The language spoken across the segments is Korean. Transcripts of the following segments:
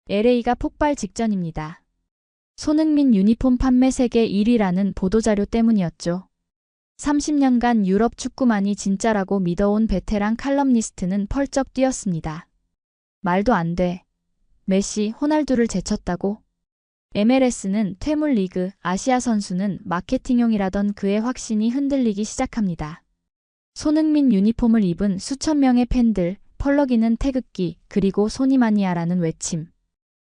LA가 폭발 직전입니다. 손흥민 유니폼 판매 세계 1위라는 보도자료 때문이었죠. 30년간 유럽 축구만이 진짜라고 믿어온 베테랑 칼럼니스트는 펄쩍 뛰었습니다. 말도 안 돼. 메시, 호날두를 제쳤다고? MLS는 퇴물 리그, 아시아 선수는 마케팅용이라던 그의 확신이 흔들리기 시작합니다. 손흥민 유니폼을 입은 수천 명의 팬들, 펄럭이는 태극기, 그리고 소니마니아라는 외침.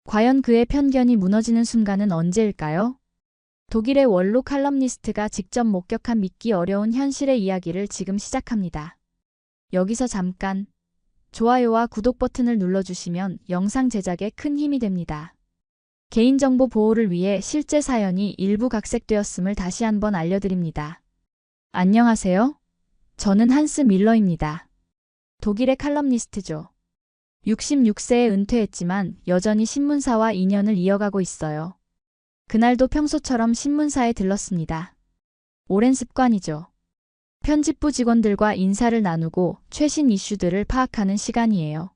과연 그의 편견이 무너지는 순간은 언제일까요? 독일의 원로 칼럼니스트가 직접 목격한 믿기 어려운 현실의 이야기를 지금 시작합니다. 여기서 잠깐 좋아요와 구독 버튼을 눌러주시면 영상 제작에 큰 힘이 됩니다. 개인정보 보호를 위해 실제 사연이 일부 각색되었음을 다시 한번 알려드립니다. 안녕하세요. 저는 한스 밀러입니다. 독일의 칼럼니스트죠. 66세에 은퇴했지만 여전히 신문사와 인연을 이어가고 있어요. 그날도 평소처럼 신문사에 들렀습니다. 오랜 습관이죠. 편집부 직원들과 인사를 나누고 최신 이슈들을 파악하는 시간이에요.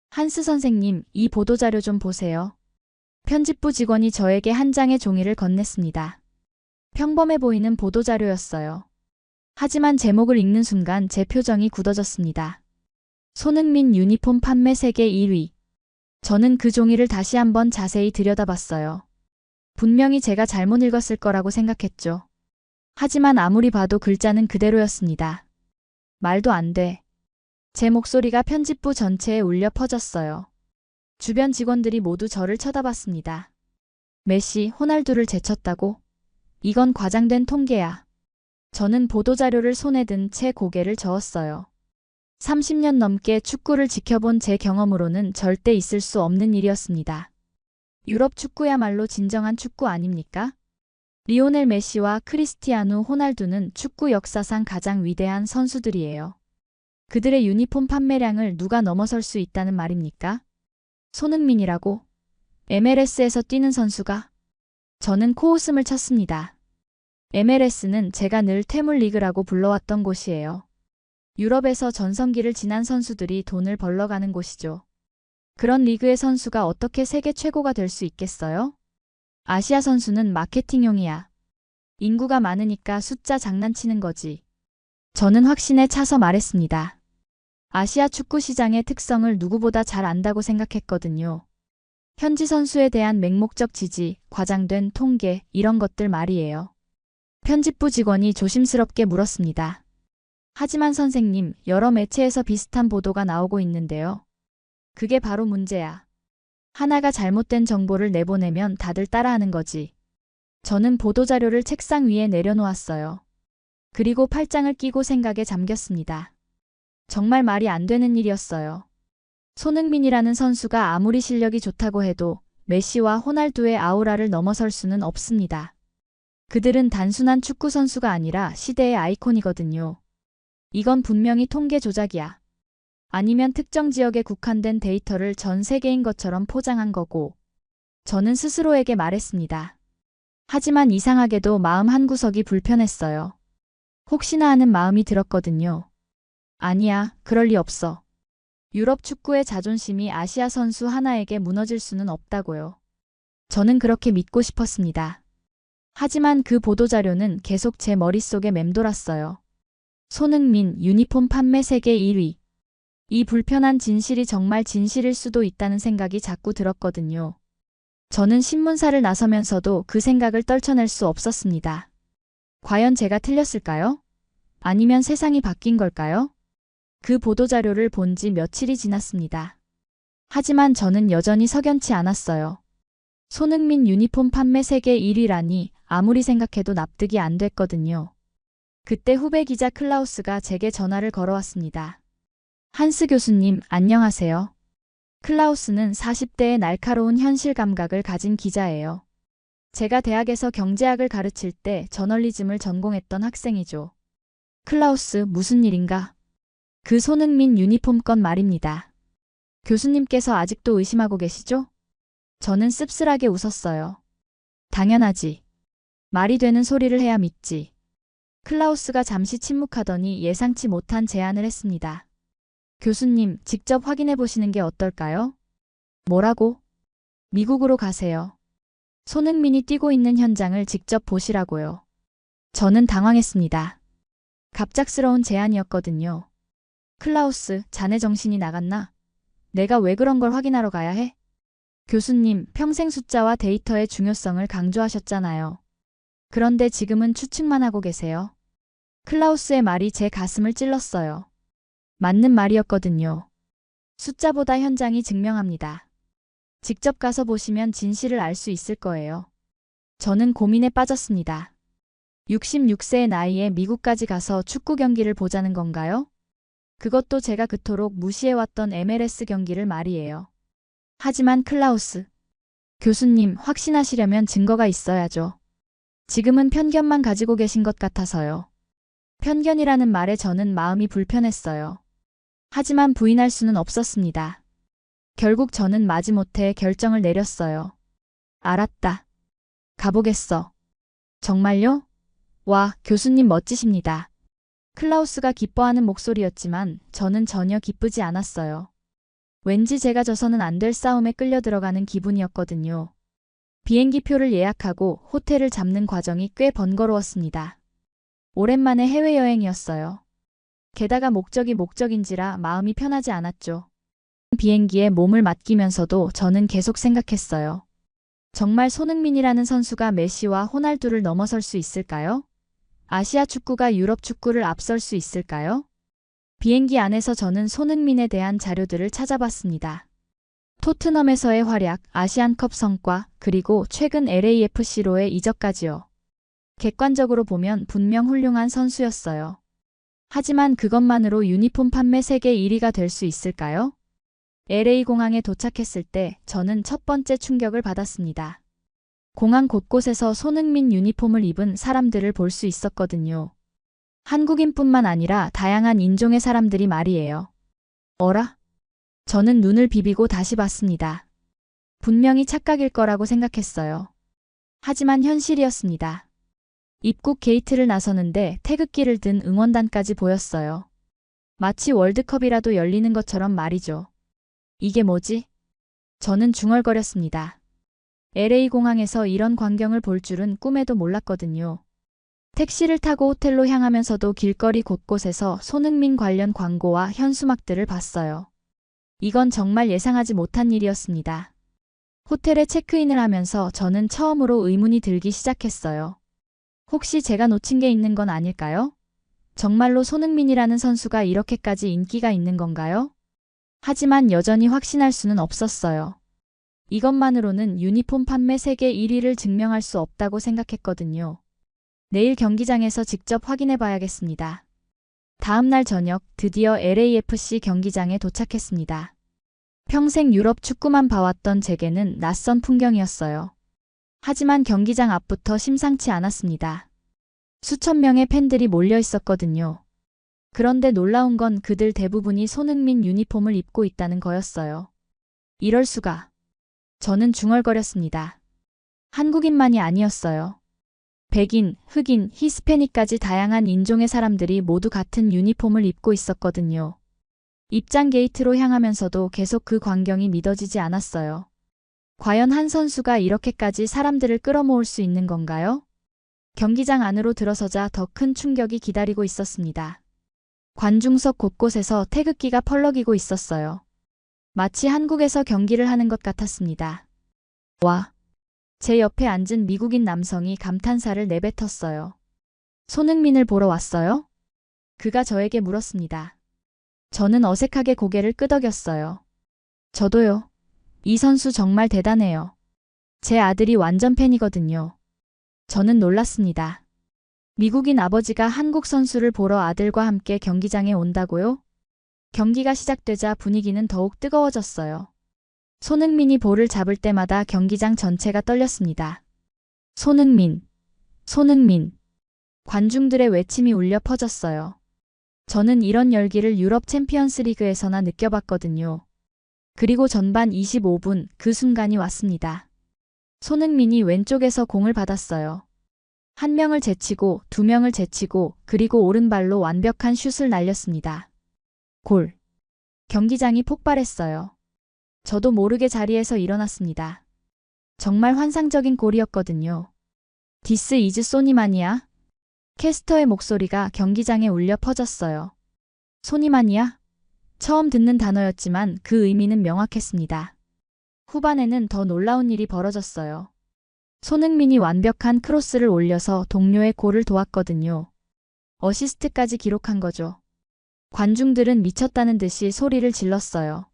한스 선생님, 이 보도자료 좀 보세요. 편집부 직원이 저에게 한 장의 종이를 건넸습니다. 평범해 보이는 보도자료였어요. 하지만 제목을 읽는 순간 제 표정이 굳어졌습니다. 손흥민 유니폼 판매 세계 1위. 저는 그 종이를 다시 한번 자세히 들여다봤어요. 분명히 제가 잘못 읽었을 거라고 생각했죠. 하지만 아무리 봐도 글자는 그대로였습니다. 말도 안 돼. 제 목소리가 편집부 전체에 울려 퍼졌어요. 주변 직원들이 모두 저를 쳐다봤습니다. 메시, 호날두를 제쳤다고? 이건 과장된 통계야. 저는 보도자료를 손에 든 채 고개를 저었어요. 30년 넘게 축구를 지켜본 제 경험으로는 절대 있을 수 없는 일이었습니다. 유럽 축구야말로 진정한 축구 아닙니까? 리오넬 메시와 크리스티아누 호날두는 축구 역사상 가장 위대한 선수들이에요. 그들의 유니폼 판매량을 누가 넘어설 수 있다는 말입니까? 손흥민이라고? MLS에서 뛰는 선수가? 저는 코웃음을 쳤습니다. MLS는 제가 늘 퇴물 리그라고 불러왔던 곳이에요. 유럽에서 전성기를 지난 선수들이 돈을 벌러가는 곳이죠. 그런 리그의 선수가 어떻게 세계 최고가 될 수 있겠어요? 아시아 선수는 마케팅용이야. 인구가 많으니까 숫자 장난치는 거지. 저는 확신에 차서 말했습니다. 아시아 축구 시장의 특성을 누구보다 잘 안다고 생각했거든요. 현지 선수에 대한 맹목적 지지, 과장된 통계, 이런 것들 말이에요. 편집부 직원이 조심스럽게 물었습니다. 하지만 선생님, 여러 매체에서 비슷한 보도가 나오고 있는데요. 그게 바로 문제야. 하나가 잘못된 정보를 내보내면 다들 따라하는 거지. 저는 보도자료를 책상 위에 내려놓았어요. 그리고 팔짱을 끼고 생각에 잠겼습니다. 정말 말이 안 되는 일이었어요. 손흥민이라는 선수가 아무리 실력이 좋다고 해도 메시와 호날두의 아우라를 넘어설 수는 없습니다. 그들은 단순한 축구 선수가 아니라 시대의 아이콘이거든요. 이건 분명히 통계 조작이야. 아니면 특정 지역에 국한된 데이터를 전 세계인 것처럼 포장한 거고. 저는 스스로에게 말했습니다. 하지만 이상하게도 마음 한구석이 불편했어요. 혹시나 하는 마음이 들었거든요. 아니야, 그럴 리 없어. 유럽 축구의 자존심이 아시아 선수 하나에게 무너질 수는 없다고요. 저는 그렇게 믿고 싶었습니다. 하지만 그 보도자료는 계속 제 머릿속에 맴돌았어요. 손흥민 유니폼 판매 세계 1위. 이 불편한 진실이 정말 진실일 수도 있다는 생각이 자꾸 들었거든요. 저는 신문사를 나서면서도 그 생각을 떨쳐낼 수 없었습니다. 과연 제가 틀렸을까요? 아니면 세상이 바뀐 걸까요? 그 보도자료를 본 지 며칠이 지났습니다. 하지만 저는 여전히 석연치 않았어요. 손흥민 유니폼 판매 세계 1위라니 아무리 생각해도 납득이 안 됐거든요. 그때 후배 기자 클라우스가 제게 전화를 걸어왔습니다. 한스 교수님, 안녕하세요. 클라우스는 40대의 날카로운 현실 감각을 가진 기자예요. 제가 대학에서 경제학을 가르칠 때 저널리즘을 전공했던 학생이죠. 클라우스, 무슨 일인가? 그 손흥민 유니폼 건 말입니다. 교수님께서 아직도 의심하고 계시죠? 저는 씁쓸하게 웃었어요. 당연하지. 말이 되는 소리를 해야 믿지. 클라우스가 잠시 침묵하더니 예상치 못한 제안을 했습니다. 교수님, 직접 확인해 보시는 게 어떨까요? 뭐라고? 미국으로 가세요. 손흥민이 뛰고 있는 현장을 직접 보시라고요. 저는 당황했습니다. 갑작스러운 제안이었거든요. 클라우스, 자네 정신이 나갔나? 내가 왜 그런 걸 확인하러 가야 해? 교수님, 평생 숫자와 데이터의 중요성을 강조하셨잖아요. 그런데 지금은 추측만 하고 계세요. 클라우스의 말이 제 가슴을 찔렀어요. 맞는 말이었거든요. 숫자보다 현장이 증명합니다. 직접 가서 보시면 진실을 알 수 있을 거예요. 저는 고민에 빠졌습니다. 66세의 나이에 미국까지 가서 축구 경기를 보자는 건가요? 그것도 제가 그토록 무시해왔던 MLS 경기를 말이에요. 하지만 클라우스 교수님, 확신하시려면 증거가 있어야죠. 지금은 편견만 가지고 계신 것 같아서요. 편견이라는 말에 저는 마음이 불편했어요. 하지만 부인할 수는 없었습니다. 결국 저는 마지못해 결정을 내렸어요. 알았다. 가보겠어. 정말요? 와, 교수님 멋지십니다. 클라우스가 기뻐하는 목소리였지만 저는 전혀 기쁘지 않았어요. 왠지 제가 져서는 안 될 싸움에 끌려 들어가는 기분이었거든요. 비행기표를 예약하고 호텔을 잡는 과정이 꽤 번거로웠습니다. 오랜만에 해외여행이었어요. 게다가 목적인지라 마음이 편하지 않았죠. 비행기에 몸을 맡기면서도 저는 계속 생각했어요. 정말 손흥민이라는 선수가 메시와 호날두를 넘어설 수 있을까요? 아시아 축구가 유럽 축구를 앞설 수 있을까요? 비행기 안에서 저는 손흥민에 대한 자료들을 찾아봤습니다. 토트넘에서의 활약, 아시안컵 성과, 그리고 최근 LAFC로의 이적까지요. 객관적으로 보면 분명 훌륭한 선수였어요. 하지만 그것만으로 유니폼 판매 세계 1위가 될 수 있을까요? LA 공항에 도착했을 때 저는 첫 번째 충격을 받았습니다. 공항 곳곳에서 손흥민 유니폼을 입은 사람들을 볼 수 있었거든요. 한국인뿐만 아니라 다양한 인종의 사람들이 말이에요. 어라? 저는 눈을 비비고 다시 봤습니다. 분명히 착각일 거라고 생각했어요. 하지만 현실이었습니다. 입국 게이트를 나서는데 태극기를 든 응원단까지 보였어요. 마치 월드컵이라도 열리는 것처럼 말이죠. 이게 뭐지? 저는 중얼거렸습니다. LA 공항에서 이런 광경을 볼 줄은 꿈에도 몰랐거든요. 택시를 타고 호텔로 향하면서도 길거리 곳곳에서 손흥민 관련 광고와 현수막들을 봤어요. 이건 정말 예상하지 못한 일이었습니다. 호텔에 체크인을 하면서 저는 처음으로 의문이 들기 시작했어요. 혹시 제가 놓친 게 있는 건 아닐까요? 정말로 손흥민이라는 선수가 이렇게까지 인기가 있는 건가요? 하지만 여전히 확신할 수는 없었어요. 이것만으로는 유니폼 판매 세계 1위를 증명할 수 없다고 생각했거든요. 내일 경기장에서 직접 확인해 봐야겠습니다. 다음 날 저녁 드디어 LAFC 경기장에 도착했습니다. 평생 유럽 축구만 봐왔던 제게는 낯선 풍경이었어요. 하지만 경기장 앞부터 심상치 않았습니다. 수천 명의 팬들이 몰려 있었거든요. 그런데 놀라운 건 그들 대부분이 손흥민 유니폼을 입고 있다는 거였어요. 이럴 수가. 저는 중얼거렸습니다. 한국인만이 아니었어요. 백인, 흑인, 히스패닉까지 다양한 인종의 사람들이 모두 같은 유니폼을 입고 있었거든요. 입장 게이트로 향하면서도 계속 그 광경이 믿어지지 않았어요. 과연 한 선수가 이렇게까지 사람들을 끌어모을 수 있는 건가요? 경기장 안으로 들어서자 더 큰 충격이 기다리고 있었습니다. 관중석 곳곳에서 태극기가 펄럭이고 있었어요. 마치 한국에서 경기를 하는 것 같았습니다. 와! 제 옆에 앉은 미국인 남성이 감탄사를 내뱉었어요. 손흥민을 보러 왔어요? 그가 저에게 물었습니다. 저는 어색하게 고개를 끄덕였어요. 저도요. 이 선수 정말 대단해요. 제 아들이 완전 팬이거든요. 저는 놀랐습니다. 미국인 아버지가 한국 선수를 보러 아들과 함께 경기장에 온다고요? 경기가 시작되자 분위기는 더욱 뜨거워졌어요. 손흥민이 볼을 잡을 때마다 경기장 전체가 떨렸습니다. 손흥민, 손흥민. 관중들의 외침이 울려 퍼졌어요. 저는 이런 열기를 유럽 챔피언스 리그에서나 느껴봤거든요. 그리고 전반 25분 그 순간이 왔습니다. 손흥민이 왼쪽에서 공을 받았어요. 한 명을 제치고 두 명을 제치고 그리고 오른발로 완벽한 슛을 날렸습니다. 골. 경기장이 폭발했어요. 저도 모르게 자리에서 일어났습니다. 정말 환상적인 골이었거든요. 디스 이즈 소니마니아? 캐스터의 목소리가 경기장에 울려 퍼졌어요. 소니마니아? 처음 듣는 단어였지만 그 의미는 명확했습니다. 후반에는 더 놀라운 일이 벌어졌어요. 손흥민이 완벽한 크로스를 올려서 동료의 골을 도왔거든요. 어시스트까지 기록한 거죠. 관중들은 미쳤다는 듯이 소리를 질렀어요.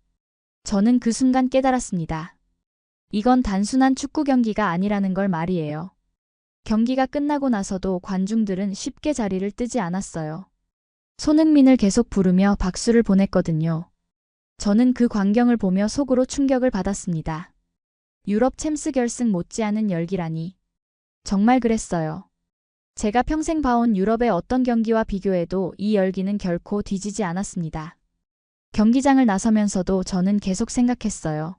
저는 그 순간 깨달았습니다. 이건 단순한 축구 경기가 아니라는 걸 말이에요. 경기가 끝나고 나서도 관중들은 쉽게 자리를 뜨지 않았어요. 손흥민을 계속 부르며 박수를 보냈거든요. 저는 그 광경을 보며 속으로 충격을 받았습니다. 유럽 챔스 결승 못지않은 열기라니. 정말 그랬어요. 제가 평생 봐온 유럽의 어떤 경기와 비교해도 이 열기는 결코 뒤지지 않았습니다. 경기장을 나서면서도 저는 계속 생각했어요.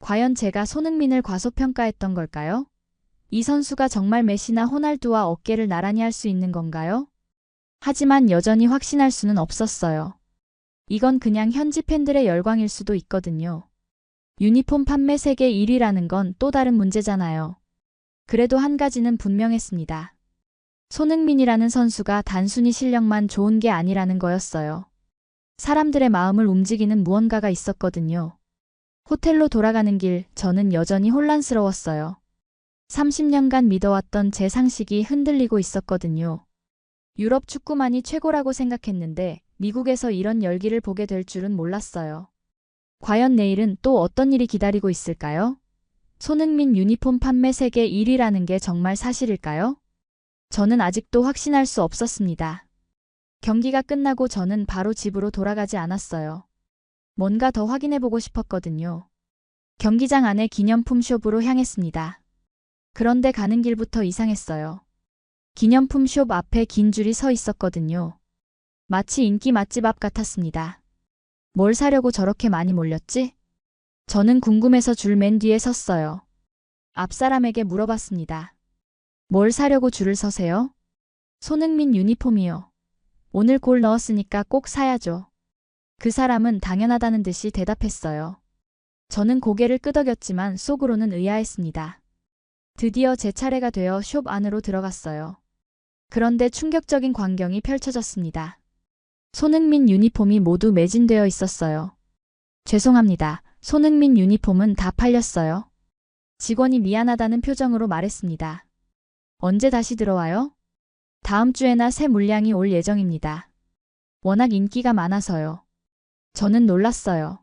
과연 제가 손흥민을 과소평가했던 걸까요? 이 선수가 정말 메시나 호날두와 어깨를 나란히 할 수 있는 건가요? 하지만 여전히 확신할 수는 없었어요. 이건 그냥 현지 팬들의 열광일 수도 있거든요. 유니폼 판매 세계 1위라는 건 또 다른 문제잖아요. 그래도 한 가지는 분명했습니다. 손흥민이라는 선수가 단순히 실력만 좋은 게 아니라는 거였어요. 사람들의 마음을 움직이는 무언가가 있었거든요. 호텔로 돌아가는 길, 저는 여전히 혼란스러웠어요. 30년간 믿어왔던 제 상식이 흔들리고 있었거든요. 유럽 축구만이 최고라고 생각했는데 미국에서 이런 열기를 보게 될 줄은 몰랐어요. 과연 내일은 또 어떤 일이 기다리고 있을까요? 손흥민 유니폼 판매 세계 1위라는 게 정말 사실일까요? 저는 아직도 확신할 수 없었습니다. 경기가 끝나고 저는 바로 집으로 돌아가지 않았어요. 뭔가 더 확인해보고 싶었거든요. 경기장 안의 기념품 숍으로 향했습니다. 그런데 가는 길부터 이상했어요. 기념품 숍 앞에 긴 줄이 서 있었거든요. 마치 인기 맛집 앞 같았습니다. 뭘 사려고 저렇게 많이 몰렸지? 저는 궁금해서 줄 맨 뒤에 섰어요. 앞 사람에게 물어봤습니다. 뭘 사려고 줄을 서세요? 손흥민 유니폼이요. 오늘 골 넣었으니까 꼭 사야죠. 그 사람은 당연하다는 듯이 대답했어요. 저는 고개를 끄덕였지만 속으로는 의아했습니다. 드디어 제 차례가 되어 숍 안으로 들어갔어요. 그런데 충격적인 광경이 펼쳐졌습니다. 손흥민 유니폼이 모두 매진되어 있었어요. 죄송합니다. 손흥민 유니폼은 다 팔렸어요. 직원이 미안하다는 표정으로 말했습니다. 언제 다시 들어와요? 다음 주에나 새 물량이 올 예정입니다. 워낙 인기가 많아서요. 저는 놀랐어요.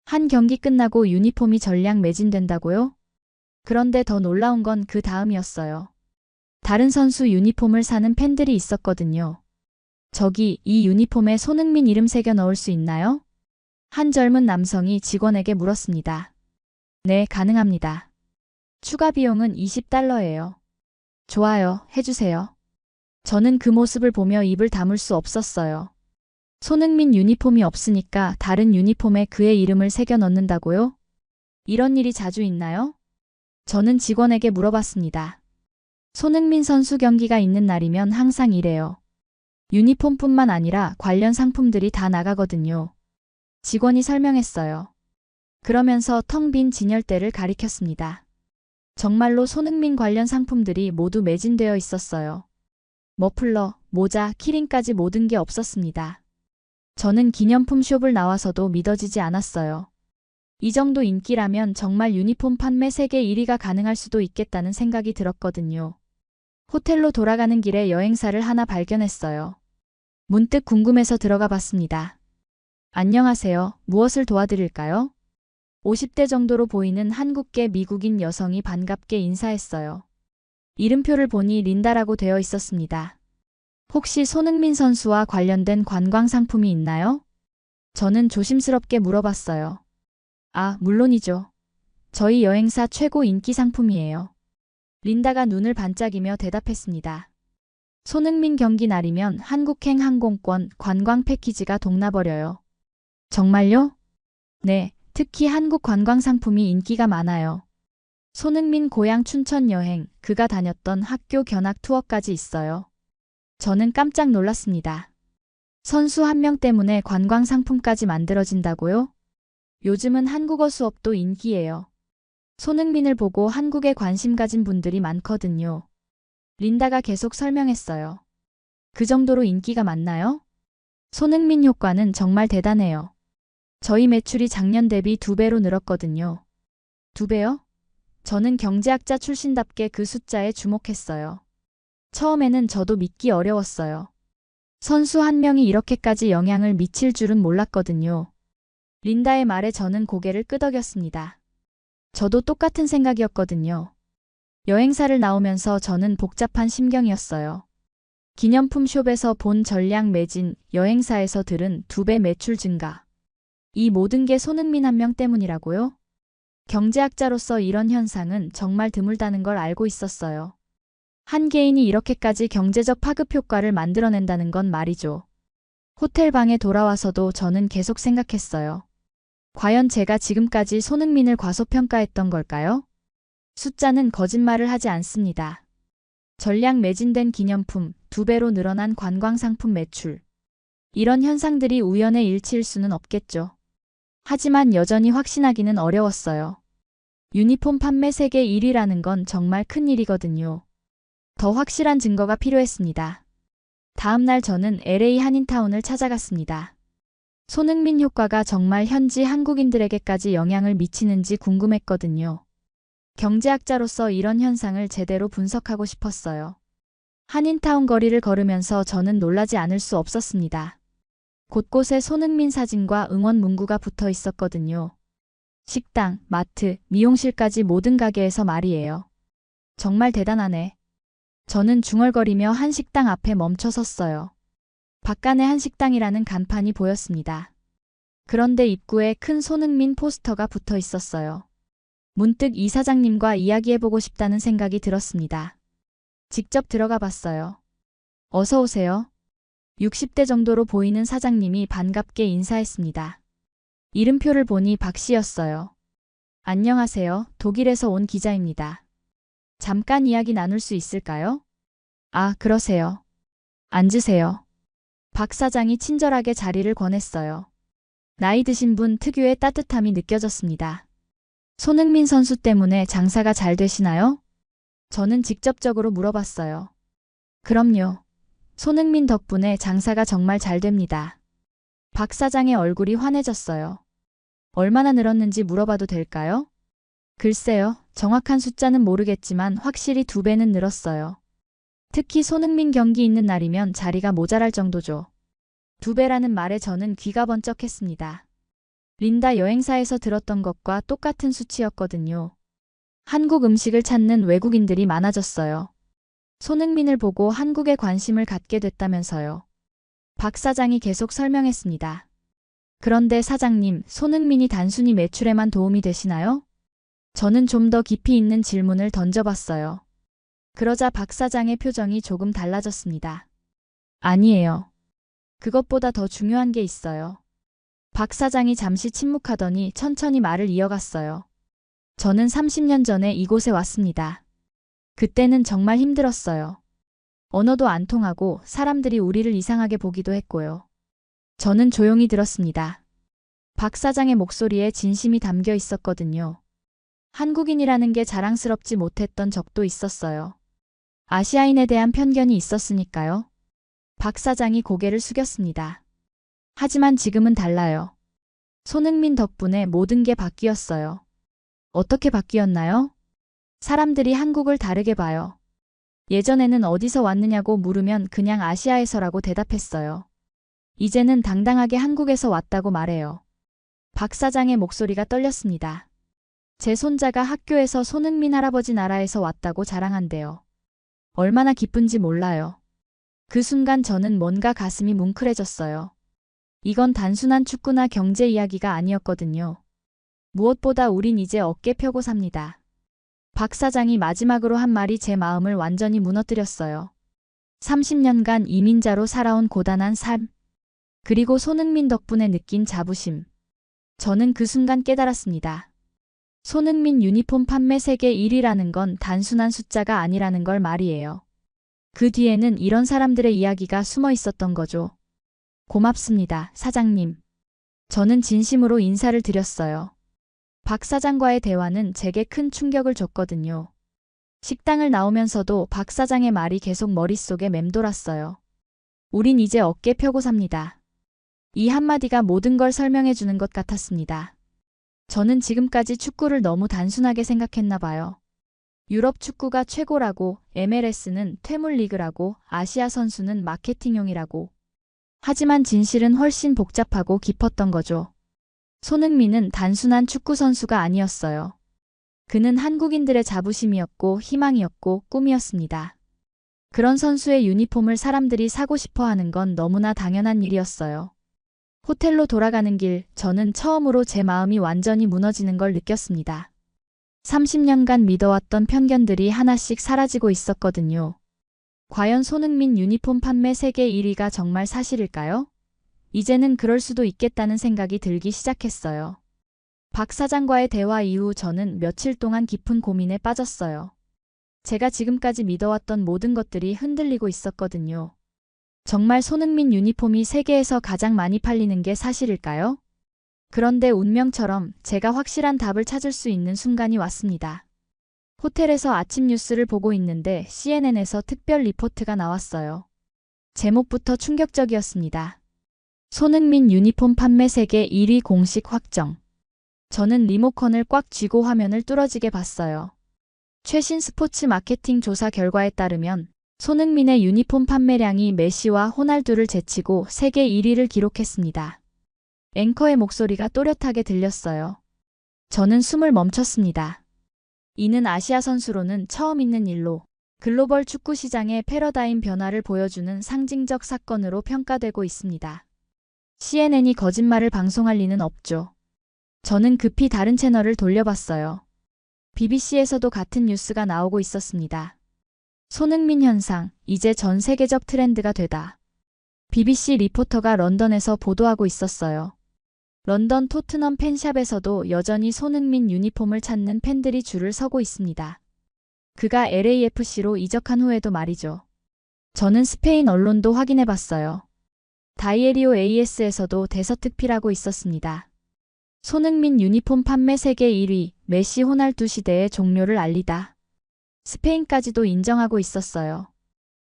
한 경기 끝나고 유니폼이 전량 매진된다고요? 그런데 더 놀라운 건 그 다음이었어요. 다른 선수 유니폼을 사는 팬들이 있었거든요. 저기 이 유니폼에 손흥민 이름 새겨 넣을 수 있나요? 한 젊은 남성이 직원에게 물었습니다. 네, 가능합니다. 추가 비용은 $20예요. 좋아요, 해주세요. 저는 그 모습을 보며 입을 다물 수 없었어요. 손흥민 유니폼이 없으니까 다른 유니폼에 그의 이름을 새겨 넣는다고요? 이런 일이 자주 있나요? 저는 직원에게 물어봤습니다. 손흥민 선수 경기가 있는 날이면 항상 이래요. 유니폼뿐만 아니라 관련 상품들이 다 나가거든요. 직원이 설명했어요. 그러면서 텅 빈 진열대를 가리켰습니다. 정말로 손흥민 관련 상품들이 모두 매진되어 있었어요. 머플러, 모자, 키링까지 모든 게 없었습니다. 저는 기념품 숍을 나와서도 믿어지지 않았어요. 이 정도 인기라면 정말 유니폼 판매 세계 1위가 가능할 수도 있겠다는 생각이 들었거든요. 호텔로 돌아가는 길에 여행사를 하나 발견했어요. 문득 궁금해서 들어가 봤습니다. 안녕하세요. 무엇을 도와드릴까요? 50대 정도로 보이는 한국계 미국인 여성이 반갑게 인사했어요. 이름표를 보니 린다라고 되어 있었습니다. 혹시 손흥민 선수와 관련된 관광 상품이 있나요? 저는 조심스럽게 물어봤어요. 아, 물론이죠. 저희 여행사 최고 인기 상품이에요. 린다가 눈을 반짝이며 대답했습니다. 손흥민 경기 날이면 한국행 항공권 관광 패키지가 동나버려요. 정말요? 네, 특히 한국 관광 상품이 인기가 많아요. 손흥민 고향 춘천 여행, 그가 다녔던 학교 견학 투어까지 있어요. 저는 깜짝 놀랐습니다. 선수 한 명 때문에 관광 상품까지 만들어진다고요? 요즘은 한국어 수업도 인기예요. 손흥민을 보고 한국에 관심 가진 분들이 많거든요. 린다가 계속 설명했어요. 그 정도로 인기가 많나요? 손흥민 효과는 정말 대단해요. 저희 매출이 작년 대비 2배로 늘었거든요. 2배요? 저는 경제학자 출신답게 그 숫자에 주목했어요. 처음에는 저도 믿기 어려웠어요. 선수 한 명이 이렇게까지 영향을 미칠 줄은 몰랐거든요. 린다의 말에 저는 고개를 끄덕였습니다. 저도 똑같은 생각이었거든요. 여행사를 나오면서 저는 복잡한 심경이었어요. 기념품 숍에서 본 전량 매진, 여행사에서 들은 2배 매출 증가. 이 모든 게 손흥민 한 명 때문이라고요? 경제학자로서 이런 현상은 정말 드물다는 걸 알고 있었어요. 한 개인이 이렇게까지 경제적 파급 효과를 만들어낸다는 건 말이죠. 호텔 방에 돌아와서도 저는 계속 생각했어요. 과연 제가 지금까지 손흥민을 과소평가했던 걸까요? 숫자는 거짓말을 하지 않습니다. 전량 매진된 기념품, 2배로 늘어난 관광상품 매출. 이런 현상들이 우연의 일치일 수는 없겠죠. 하지만 여전히 확신하기는 어려웠어요. 유니폼 판매 세계 1위라는 건 정말 큰 일이거든요. 더 확실한 증거가 필요했습니다. 다음 날 저는 LA 한인타운을 찾아갔습니다. 손흥민 효과가 정말 현지 한국인들에게까지 영향을 미치는지 궁금했거든요. 경제학자로서 이런 현상을 제대로 분석하고 싶었어요. 한인타운 거리를 걸으면서 저는 놀라지 않을 수 없었습니다. 곳곳에 손흥민 사진과 응원 문구가 붙어 있었거든요. 식당, 마트, 미용실까지 모든 가게에서 말이에요. 정말 대단하네. 저는 중얼거리며 한 식당 앞에 멈춰 섰어요. 박간의 한식당이라는 간판이 보였습니다. 그런데 입구에 큰 손흥민 포스터가 붙어 있었어요. 문득 이 사장님과 이야기해보고 싶다는 생각이 들었습니다. 직접 들어가 봤어요. 어서 오세요. 60대 정도로 보이는 사장님이 반갑게 인사했습니다. 이름표를 보니 박 씨였어요. 안녕하세요. 독일에서 온 기자입니다. 잠깐 이야기 나눌 수 있을까요? 아, 그러세요. 앉으세요. 박 사장이 친절하게 자리를 권했어요. 나이 드신 분 특유의 따뜻함이 느껴졌습니다. 손흥민 선수 때문에 장사가 잘 되시나요? 저는 직접적으로 물어봤어요. 그럼요. 손흥민 덕분에 장사가 정말 잘 됩니다. 박 사장의 얼굴이 환해졌어요. 얼마나 늘었는지 물어봐도 될까요? 글쎄요, 정확한 숫자는 모르겠지만 확실히 2배는 늘었어요. 특히 손흥민 경기 있는 날이면 자리가 모자랄 정도죠. 2배라는 말에 저는 귀가 번쩍했습니다. 린다 여행사에서 들었던 것과 똑같은 수치였거든요. 한국 음식을 찾는 외국인들이 많아졌어요. 손흥민을 보고 한국에 관심을 갖게 됐다면서요. 박 사장이 계속 설명했습니다. 그런데 사장님, 손흥민이 단순히 매출에만 도움이 되시나요? 저는 좀 더 깊이 있는 질문을 던져봤어요. 그러자 박 사장의 표정이 조금 달라졌습니다. 아니에요. 그것보다 더 중요한 게 있어요. 박 사장이 잠시 침묵하더니 천천히 말을 이어갔어요. 저는 30년 전에 이곳에 왔습니다. 그때는 정말 힘들었어요. 언어도 안 통하고 사람들이 우리를 이상하게 보기도 했고요. 저는 조용히 들었습니다. 박 사장의 목소리에 진심이 담겨 있었거든요. 한국인이라는 게 자랑스럽지 못했던 적도 있었어요. 아시아인에 대한 편견이 있었으니까요. 박 사장이 고개를 숙였습니다. 하지만 지금은 달라요. 손흥민 덕분에 모든 게 바뀌었어요. 어떻게 바뀌었나요? 사람들이 한국을 다르게 봐요. 예전에는 어디서 왔느냐고 물으면 그냥 아시아에서라고 대답했어요. 이제는 당당하게 한국에서 왔다고 말해요. 박 사장의 목소리가 떨렸습니다. 제 손자가 학교에서 손흥민 할아버지 나라에서 왔다고 자랑한대요. 얼마나 기쁜지 몰라요. 그 순간 저는 뭔가 가슴이 뭉클해졌어요. 이건 단순한 축구나 경제 이야기가 아니었거든요. 무엇보다 우린 이제 어깨 펴고 삽니다. 박 사장이 마지막으로 한 말이 제 마음을 완전히 무너뜨렸어요. 30년간 이민자로 살아온 고단한 삶. 그리고 손흥민 덕분에 느낀 자부심. 저는 그 순간 깨달았습니다. 손흥민 유니폼 판매 세계 1위라는 건 단순한 숫자가 아니라는 걸 말이에요. 그 뒤에는 이런 사람들의 이야기가 숨어 있었던 거죠. 고맙습니다, 사장님. 저는 진심으로 인사를 드렸어요. 박 사장과의 대화는 제게 큰 충격을 줬거든요. 식당을 나오면서도 박 사장의 말이 계속 머릿속에 맴돌았어요. 우린 이제 어깨 펴고 삽니다. 이 한마디가 모든 걸 설명해 주는 것 같았습니다. 저는 지금까지 축구를 너무 단순하게 생각했나 봐요. 유럽 축구가 최고라고, MLS는 퇴물 리그라고, 아시아 선수는 마케팅용이라고. 하지만 진실은 훨씬 복잡하고 깊었던 거죠. 손흥민은 단순한 축구 선수가 아니었어요. 그는 한국인들의 자부심이었고 희망이었고 꿈이었습니다. 그런 선수의 유니폼을 사람들이 사고 싶어 하는 건 너무나 당연한 일이었어요. 호텔로 돌아가는 길, 저는 처음으로 제 마음이 완전히 무너지는 걸 느꼈습니다. 30년간 믿어왔던 편견들이 하나씩 사라지고 있었거든요. 과연 손흥민 유니폼 판매 세계 1위가 정말 사실일까요? 이제는 그럴 수도 있겠다는 생각이 들기 시작했어요. 박 사장과의 대화 이후 저는 며칠 동안 깊은 고민에 빠졌어요. 제가 지금까지 믿어왔던 모든 것들이 흔들리고 있었거든요. 정말 손흥민 유니폼이 세계에서 가장 많이 팔리는 게 사실일까요? 그런데 운명처럼 제가 확실한 답을 찾을 수 있는 순간이 왔습니다. 호텔에서 아침 뉴스를 보고 있는데 CNN에서 특별 리포트가 나왔어요. 제목부터 충격적이었습니다. 손흥민 유니폼 판매 세계 1위 공식 확정. 저는 리모컨을 꽉 쥐고 화면을 뚫어지게 봤어요. 최신 스포츠 마케팅 조사 결과에 따르면 손흥민의 유니폼 판매량이 메시와 호날두를 제치고 세계 1위를 기록했습니다. 앵커의 목소리가 또렷하게 들렸어요. 저는 숨을 멈췄습니다. 이는 아시아 선수로는 처음 있는 일로 글로벌 축구 시장의 패러다임 변화를 보여주는 상징적 사건으로 평가되고 있습니다. CNN이 거짓말을 방송할 리는 없죠. 저는 급히 다른 채널을 돌려봤어요. BBC에서도 같은 뉴스가 나오고 있었습니다. 손흥민 현상, 이제 전 세계적 트렌드가 되다. BBC 리포터가 런던에서 보도하고 있었어요. 런던 토트넘 팬샵에서도 여전히 손흥민 유니폼을 찾는 팬들이 줄을 서고 있습니다. 그가 LAFC로 이적한 후에도 말이죠. 저는 스페인 언론도 확인해봤어요. 다이에리오 AS에서도 대서특필하고 있었습니다. 손흥민 유니폼 판매 세계 1위, 메시 호날두 시대의 종료를 알리다. 스페인까지도 인정하고 있었어요.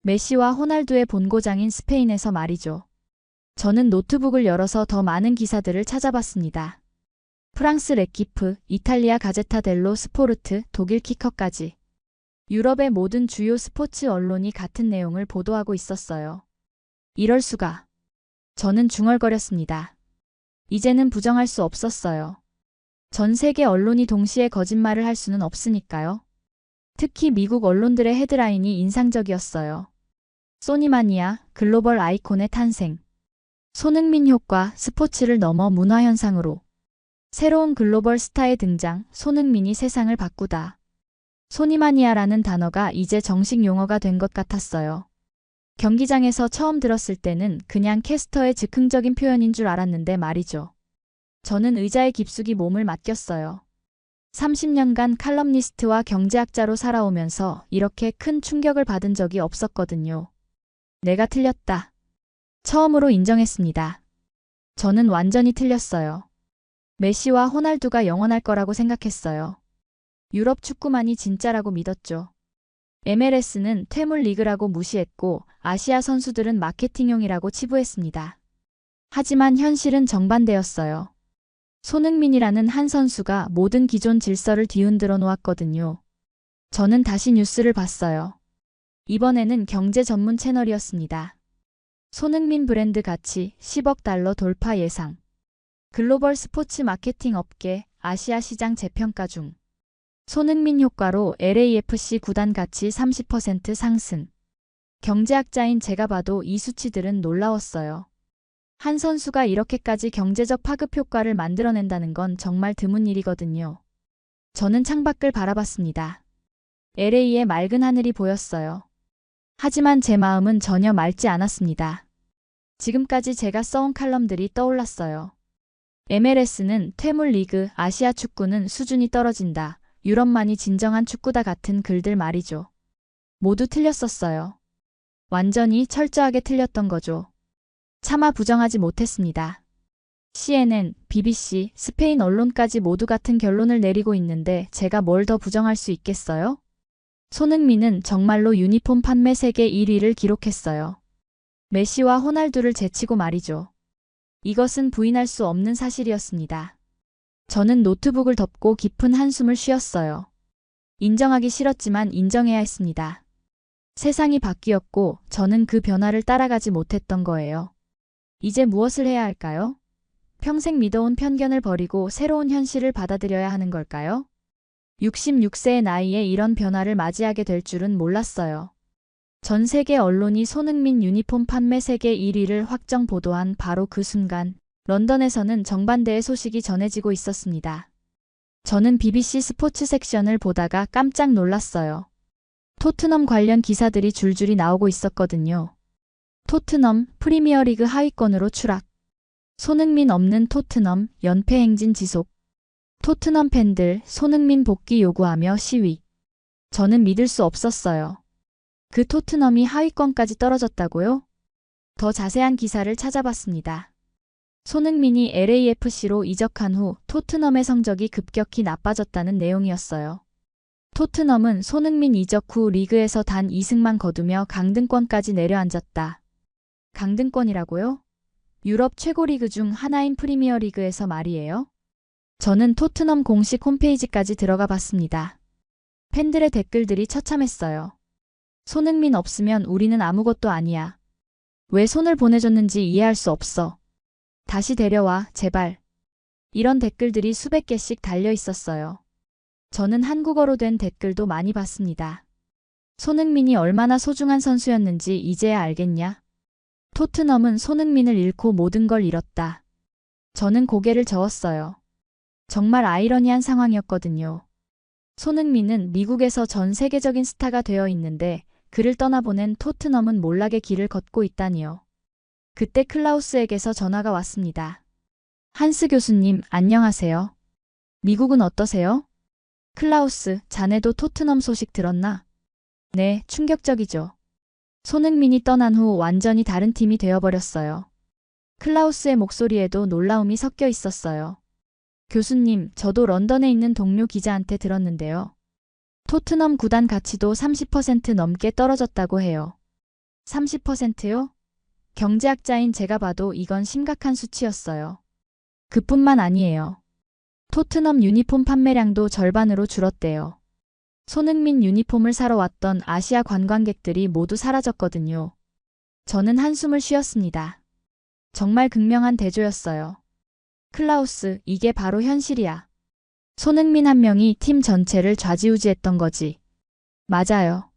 메시와 호날두의 본고장인 스페인에서 말이죠. 저는 노트북을 열어서 더 많은 기사들을 찾아봤습니다. 프랑스 레키프, 이탈리아 가제타 델로 스포르트, 독일 키커까지. 유럽의 모든 주요 스포츠 언론이 같은 내용을 보도하고 있었어요. 이럴 수가. 저는 중얼거렸습니다. 이제는 부정할 수 없었어요. 전 세계 언론이 동시에 거짓말을 할 수는 없으니까요. 특히 미국 언론들의 헤드라인이 인상적이었어요. 소니마니아, 글로벌 아이콘의 탄생. 손흥민 효과, 스포츠를 넘어 문화 현상으로. 새로운 글로벌 스타의 등장, 손흥민이 세상을 바꾸다. 소니마니아라는 단어가 이제 정식 용어가 된 것 같았어요. 경기장에서 처음 들었을 때는 그냥 캐스터의 즉흥적인 표현인 줄 알았는데 말이죠. 저는 의자에 깊숙이 몸을 맡겼어요. 30년간 칼럼니스트와 경제학자로 살아오면서 이렇게 큰 충격을 받은 적이 없었거든요. 내가 틀렸다. 처음으로 인정했습니다. 저는 완전히 틀렸어요. 메시와 호날두가 영원할 거라고 생각했어요. 유럽 축구만이 진짜라고 믿었죠. MLS는 퇴물 리그라고 무시했고 아시아 선수들은 마케팅용이라고 치부했습니다. 하지만 현실은 정반대였어요. 손흥민이라는 한 선수가 모든 기존 질서를 뒤흔들어 놓았거든요. 저는 다시 뉴스를 봤어요. 이번에는 경제 전문 채널이었습니다. 손흥민 브랜드 가치 10억 달러 돌파 예상. 글로벌 스포츠 마케팅 업계 아시아 시장 재평가 중. 손흥민 효과로 LAFC 구단 가치 30% 상승. 경제학자인 제가 봐도 이 수치들은 놀라웠어요. 한 선수가 이렇게까지 경제적 파급 효과를 만들어낸다는 건 정말 드문 일이거든요. 저는 창밖을 바라봤습니다. LA의 맑은 하늘이 보였어요. 하지만 제 마음은 전혀 맑지 않았습니다. 지금까지 제가 써온 칼럼들이 떠올랐어요. MLS는 퇴물 리그, 아시아 축구는 수준이 떨어진다. 유럽만이 진정한 축구다 같은 글들 말이죠. 모두 틀렸었어요. 완전히 철저하게 틀렸던 거죠. 차마 부정하지 못했습니다. CNN, BBC, 스페인 언론까지 모두 같은 결론을 내리고 있는데 제가 뭘 더 부정할 수 있겠어요? 손흥민은 정말로 유니폼 판매 세계 1위를 기록했어요. 메시와 호날두를 제치고 말이죠. 이것은 부인할 수 없는 사실이었습니다. 저는 노트북을 덮고 깊은 한숨을 쉬었어요. 인정하기 싫었지만 인정해야 했습니다. 세상이 바뀌었고 저는 그 변화를 따라가지 못했던 거예요. 이제 무엇을 해야 할까요? 평생 믿어온 편견을 버리고 새로운 현실을 받아들여야 하는 걸까요? 66세의 나이에 이런 변화를 맞이하게 될 줄은 몰랐어요. 전 세계 언론이 손흥민 유니폼 판매 세계 1위를 확정 보도한 바로 그 순간, 런던에서는 정반대의 소식이 전해지고 있었습니다. 저는 BBC 스포츠 섹션을 보다가 깜짝 놀랐어요. 토트넘 관련 기사들이 줄줄이 나오고 있었거든요. 토트넘 프리미어리그 하위권으로 추락. 손흥민 없는 토트넘 연패 행진 지속. 토트넘 팬들 손흥민 복귀 요구하며 시위. 저는 믿을 수 없었어요. 그 토트넘이 하위권까지 떨어졌다고요? 더 자세한 기사를 찾아봤습니다. 손흥민이 LAFC로 이적한 후 토트넘의 성적이 급격히 나빠졌다는 내용이었어요. 토트넘은 손흥민 이적 후 리그에서 단 2승만 거두며 강등권까지 내려앉았다. 강등권이라고요? 유럽 최고 리그 중 하나인 프리미어리그에서 말이에요. 저는 토트넘 공식 홈페이지까지 들어가 봤습니다. 팬들의 댓글들이 처참했어요. 손흥민 없으면 우리는 아무것도 아니야. 왜 손을 보내줬는지 이해할 수 없어. 다시 데려와, 제발. 이런 댓글들이 수백 개씩 달려 있었어요. 저는 한국어로 된 댓글도 많이 봤습니다. 손흥민이 얼마나 소중한 선수였는지 이제야 알겠냐? 토트넘은 손흥민을 잃고 모든 걸 잃었다. 저는 고개를 저었어요. 정말 아이러니한 상황이었거든요. 손흥민은 미국에서 전 세계적인 스타가 되어 있는데 그를 떠나보낸 토트넘은 몰락의 길을 걷고 있다니요. 그때 클라우스에게서 전화가 왔습니다. 한스 교수님, 안녕하세요. 미국은 어떠세요? 클라우스, 자네도 토트넘 소식 들었나? 네, 충격적이죠. 손흥민이 떠난 후 완전히 다른 팀이 되어버렸어요. 클라우스의 목소리에도 놀라움이 섞여 있었어요. 교수님, 저도 런던에 있는 동료 기자한테 들었는데요. 토트넘 구단 가치도 30% 넘게 떨어졌다고 해요. 30%요? 경제학자인 제가 봐도 이건 심각한 수치였어요. 그뿐만 아니에요. 토트넘 유니폼 판매량도 절반으로 줄었대요. 손흥민 유니폼을 사러 왔던 아시아 관광객들이 모두 사라졌거든요. 저는 한숨을 쉬었습니다. 정말 극명한 대조였어요. 클라우스, 이게 바로 현실이야. 손흥민 한 명이 팀 전체를 좌지우지했던 거지. 맞아요.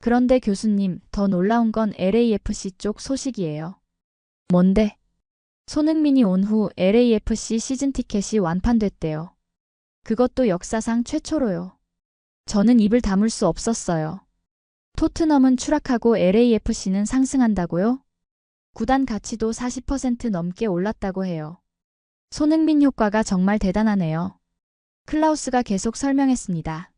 그런데 교수님, 더 놀라운 건 LAFC 쪽 소식이에요. 뭔데? 손흥민이 온 후 LAFC 시즌 티켓이 완판됐대요. 그것도 역사상 최초로요. 저는 입을 다물 수 없었어요. 토트넘은 추락하고 LAFC는 상승한다고요? 구단 가치도 40% 넘게 올랐다고 해요. 손흥민 효과가 정말 대단하네요. 클라우스가 계속 설명했습니다.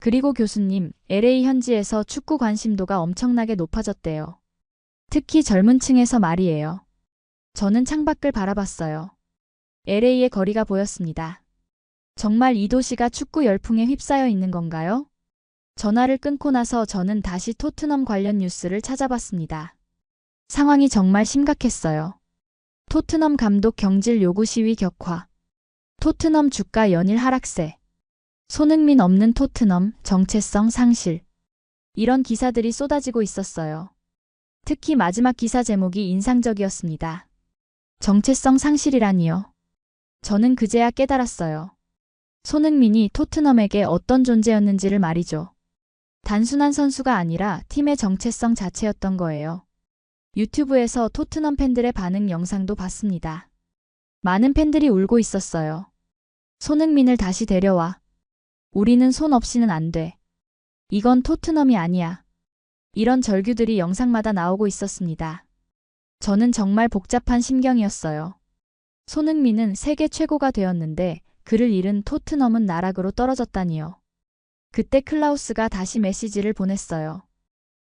그리고 교수님, LA 현지에서 축구 관심도가 엄청나게 높아졌대요. 특히 젊은 층에서 말이에요. 저는 창밖을 바라봤어요. LA의 거리가 보였습니다. 정말 이 도시가 축구 열풍에 휩싸여 있는 건가요? 전화를 끊고 나서 저는 다시 토트넘 관련 뉴스를 찾아봤습니다. 상황이 정말 심각했어요. 토트넘 감독 경질 요구 시위 격화. 토트넘 주가 연일 하락세. 손흥민 없는 토트넘 정체성 상실. 이런 기사들이 쏟아지고 있었어요. 특히 마지막 기사 제목이 인상적이었습니다. 정체성 상실이라니요. 저는 그제야 깨달았어요. 손흥민이 토트넘에게 어떤 존재였는지를 말이죠. 단순한 선수가 아니라 팀의 정체성 자체였던 거예요. 유튜브에서 토트넘 팬들의 반응 영상도 봤습니다. 많은 팬들이 울고 있었어요. 손흥민을 다시 데려와. 우리는 손 없이는 안 돼. 이건 토트넘이 아니야. 이런 절규들이 영상마다 나오고 있었습니다. 저는 정말 복잡한 심경이었어요. 손흥민은 세계 최고가 되었는데 그를 잃은 토트넘은 나락으로 떨어졌다니요. 그때 클라우스가 다시 메시지를 보냈어요.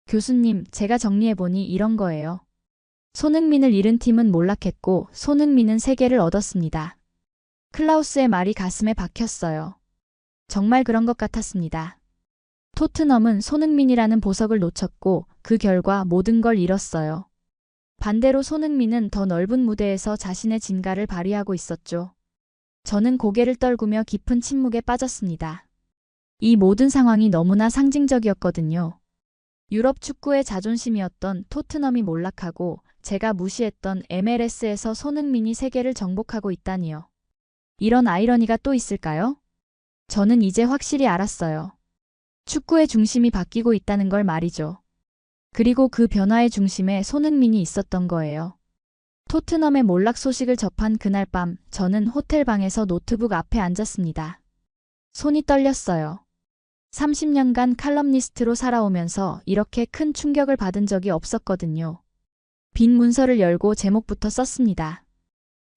교수님, 제가 정리해보니 이런 거예요. 손흥민을 잃은 팀은 몰락했고 손흥민은 세계를 얻었습니다. 클라우스의 말이 가슴에 박혔어요. 정말 그런 것 같았습니다. 토트넘은 손흥민이라는 보석을 놓쳤고 그 결과 모든 걸 잃었어요. 반대로 손흥민은 더 넓은 무대에서 자신의 진가를 발휘하고 있었죠. 저는 고개를 떨구며 깊은 침묵에 빠졌습니다. 이 모든 상황이 너무나 상징적이었거든요. 유럽 축구의 자존심이었던 토트넘이 몰락하고 제가 무시했던 MLS에서 손흥민이 세계를 정복하고 있다니요. 이런 아이러니가 또 있을까요? 저는 이제 확실히 알았어요. 축구의 중심이 바뀌고 있다는 걸 말이죠. 그리고 그 변화의 중심에 손흥민이 있었던 거예요. 토트넘의 몰락 소식을 접한 그날 밤 저는 호텔 방에서 노트북 앞에 앉았습니다. 손이 떨렸어요. 30년간 칼럼니스트로 살아오면서 이렇게 큰 충격을 받은 적이 없었거든요. 빈 문서를 열고 제목부터 썼습니다.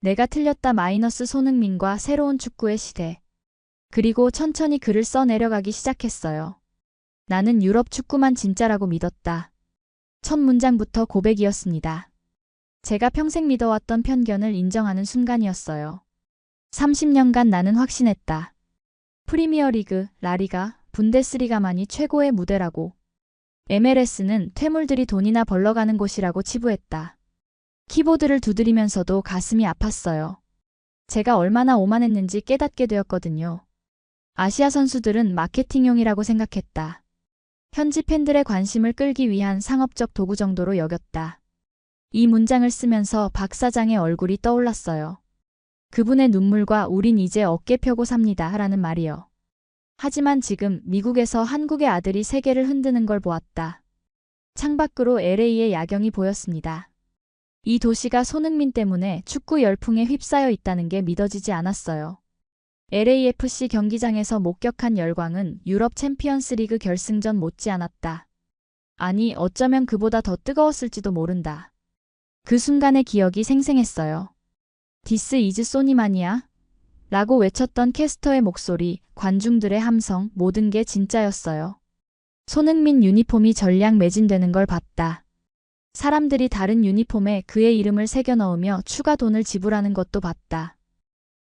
내가 틀렸다 마이너스 손흥민과 새로운 축구의 시대. 그리고 천천히 글을 써 내려가기 시작했어요. 나는 유럽 축구만 진짜라고 믿었다. 첫 문장부터 고백이었습니다. 제가 평생 믿어왔던 편견을 인정하는 순간이었어요. 30년간 나는 확신했다. 프리미어리그, 라리가, 분데스리가만이 최고의 무대라고. MLS는 퇴물들이 돈이나 벌러가는 곳이라고 치부했다. 키보드를 두드리면서도 가슴이 아팠어요. 제가 얼마나 오만했는지 깨닫게 되었거든요. 아시아 선수들은 마케팅용이라고 생각했다. 현지 팬들의 관심을 끌기 위한 상업적 도구 정도로 여겼다. 이 문장을 쓰면서 박 사장의 얼굴이 떠올랐어요. 그분의 눈물과 우린 이제 어깨 펴고 삽니다. 라는 말이요. 하지만 지금 미국에서 한국의 아들이 세계를 흔드는 걸 보았다. 창밖으로 LA의 야경이 보였습니다. 이 도시가 손흥민 때문에 축구 열풍에 휩싸여 있다는 게 믿어지지 않았어요. LAFC 경기장에서 목격한 열광은 유럽 챔피언스리그 결승전 못지않았다. 아니, 어쩌면 그보다 더 뜨거웠을지도 모른다. 그 순간의 기억이 생생했어요. This is 소니마니아? 라고 외쳤던 캐스터의 목소리, 관중들의 함성, 모든 게 진짜였어요. 손흥민 유니폼이 전량 매진되는 걸 봤다. 사람들이 다른 유니폼에 그의 이름을 새겨 넣으며 추가 돈을 지불하는 것도 봤다.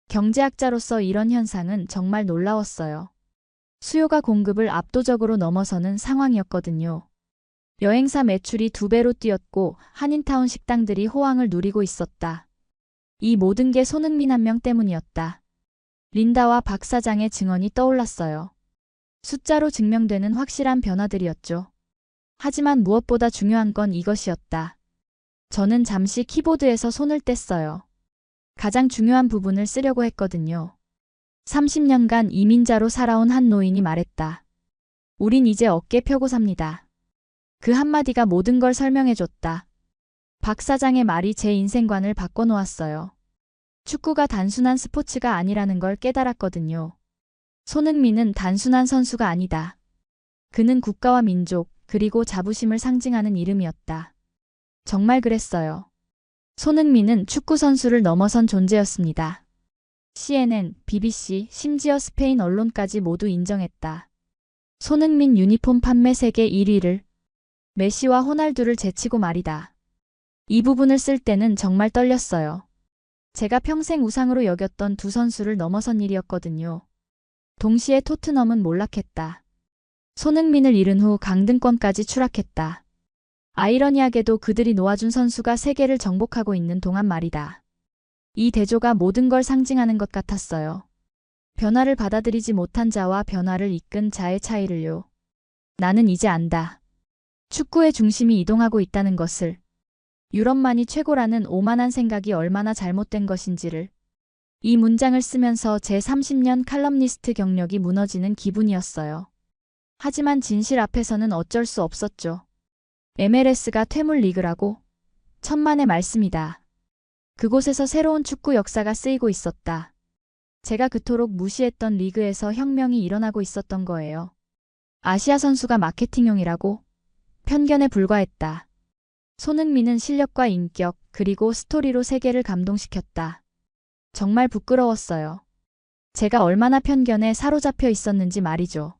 경제학자로서 이런 현상은 정말 놀라웠어요. 수요가 공급을 압도적으로 넘어서는 상황이었거든요. 여행사 매출이 2배로 뛰었고 한인타운 식당들이 호황을 누리고 있었다. 이 모든 게 손흥민 한 명 때문이었다. 린다와 박 사장의 증언이 떠올랐어요. 숫자로 증명되는 확실한 변화들이었죠. 하지만 무엇보다 중요한 건 이것이었다. 저는 잠시 키보드에서 손을 뗐어요. 가장 중요한 부분을 쓰려고 했거든요. 30년간 이민자로 살아온 한 노인이 말했다. 우린 이제 어깨 펴고 삽니다. 그 한마디가 모든 걸 설명해줬다. 박 사장의 말이 제 인생관을 바꿔놓았어요. 축구가 단순한 스포츠가 아니라는 걸 깨달았거든요. 손흥민은 단순한 선수가 아니다. 그는 국가와 민족, 그리고 자부심을 상징하는 이름이었다. 정말 그랬어요. 손흥민은 축구 선수를 넘어선 존재였습니다. CNN, BBC, 심지어 스페인 언론까지 모두 인정했다. 손흥민 유니폼 판매 세계 1위를, 메시와 호날두를 제치고 말이다. 이 부분을 쓸 때는 정말 떨렸어요. 제가 평생 우상으로 여겼던 두 선수를 넘어선 일이었거든요. 동시에 토트넘은 몰락했다. 손흥민을 잃은 후 강등권까지 추락했다. 아이러니하게도 그들이 놓아준 선수가 세계를 정복하고 있는 동안 말이다. 이 대조가 모든 걸 상징하는 것 같았어요. 변화를 받아들이지 못한 자와 변화를 이끈 자의 차이를요. 나는 이제 안다. 축구의 중심이 이동하고 있다는 것을. 유럽만이 최고라는 오만한 생각이 얼마나 잘못된 것인지를. 이 문장을 쓰면서 제 30년 칼럼니스트 경력이 무너지는 기분이었어요. 하지만 진실 앞에서는 어쩔 수 없었죠. MLS가 퇴물 리그라고? 천만의 말씀이다. 그곳에서 새로운 축구 역사가 쓰이고 있었다. 제가 그토록 무시했던 리그에서 혁명이 일어나고 있었던 거예요. 아시아 선수가 마케팅용이라고? 편견에 불과했다. 손흥민은 실력과 인격, 그리고 스토리로 세계를 감동시켰다. 정말 부끄러웠어요. 제가 얼마나 편견에 사로잡혀 있었는지 말이죠.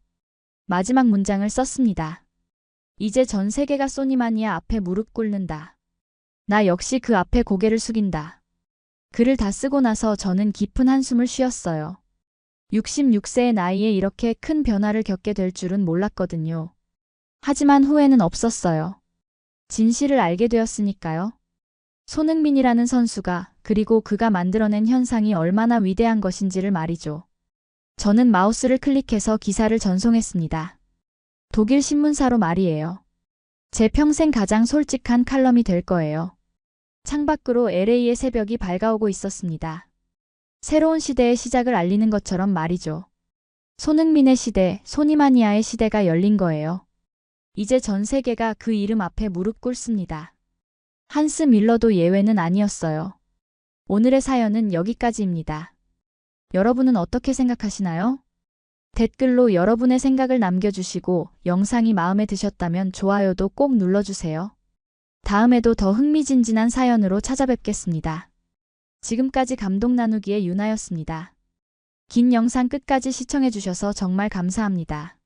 마지막 문장을 썼습니다. 이제 전 세계가 소니마니아 앞에 무릎 꿇는다. 나 역시 그 앞에 고개를 숙인다. 글을 다 쓰고 나서 저는 깊은 한숨을 쉬었어요. 66세의 나이에 이렇게 큰 변화를 겪게 될 줄은 몰랐거든요. 하지만 후회는 없었어요. 진실을 알게 되었으니까요. 손흥민이라는 선수가, 그리고 그가 만들어낸 현상이 얼마나 위대한 것인지를 말이죠. 저는 마우스를 클릭해서 기사를 전송했습니다. 독일 신문사로 말이에요. 제 평생 가장 솔직한 칼럼이 될 거예요. 창밖으로 LA의 새벽이 밝아오고 있었습니다. 새로운 시대의 시작을 알리는 것처럼 말이죠. 손흥민의 시대, 소니마니아의 시대가 열린 거예요. 이제 전 세계가 그 이름 앞에 무릎 꿇습니다. 한스 밀러도 예외는 아니었어요. 오늘의 사연은 여기까지입니다. 여러분은 어떻게 생각하시나요? 댓글로 여러분의 생각을 남겨주시고 영상이 마음에 드셨다면 좋아요도 꼭 눌러주세요. 다음에도 더 흥미진진한 사연으로 찾아뵙겠습니다. 지금까지 감동 나누기의 유나였습니다. 긴 영상 끝까지 시청해주셔서 정말 감사합니다.